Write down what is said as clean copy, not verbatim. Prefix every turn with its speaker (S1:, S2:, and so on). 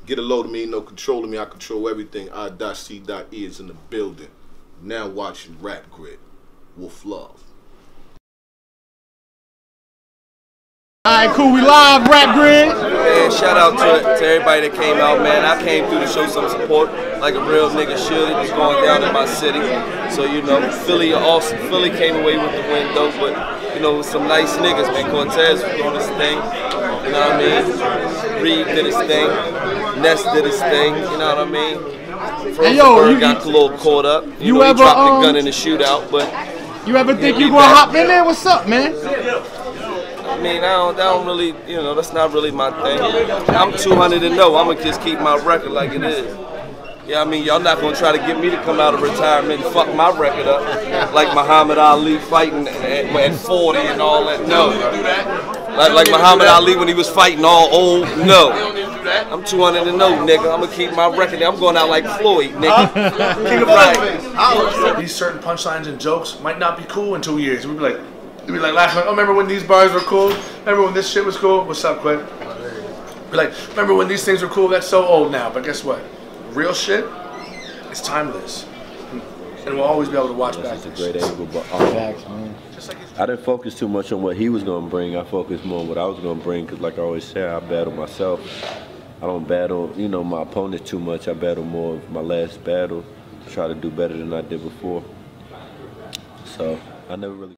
S1: Get a load of me, no control of me. I control everything. I.C.E is in the building. Now watching Rap Grid. Wolf Love.
S2: Alright, cool, we live, Rap Grid.
S3: Man, shout out to everybody that came out, man. I came through to show some support like a real nigga should. It was going down in my city. So, you know, Philly awesome. Philly came away with the win, though, but, you know, with some nice niggas, man. Cortez was doing his thing, you know what I mean? Reed did his thing. Ness did his thing, you know what I mean? Frozenberg got a little caught up. You know, he dropped the gun in the shootout, but...
S2: You ever think you gonna hop in there? What's up, man?
S3: I mean, I don't really, you know, that's not really my thing. I'm 200 and 0. I'm gonna just keep my record like it is. Yeah, I mean, y'all not gonna try to get me to come out of retirement and fuck my record up like Muhammad Ali fighting at 40 and all that. No. Like Muhammad Ali when he was fighting all old. No. I'm 200 and 0, nigga. I'm gonna keep my record. I'm going out like Floyd, nigga. King of Right.
S4: These certain punchlines and jokes might not be cool in 2 years. We'd be like laughing, like, oh, remember when these bars were cool? Remember when this shit was cool? What's up, Quinn? Be like, remember when these things were cool? That's so old now. But guess what? Real shit is timeless. And we'll always be able to watch back.
S5: That's a great angle, but I didn't focus too much on what he was going to bring. I focused more on what I was going to bring because, like I always say, I battle myself. I don't battle, you know, my opponents too much. I battle more of my last battle to try to do better than I did before. So I never really...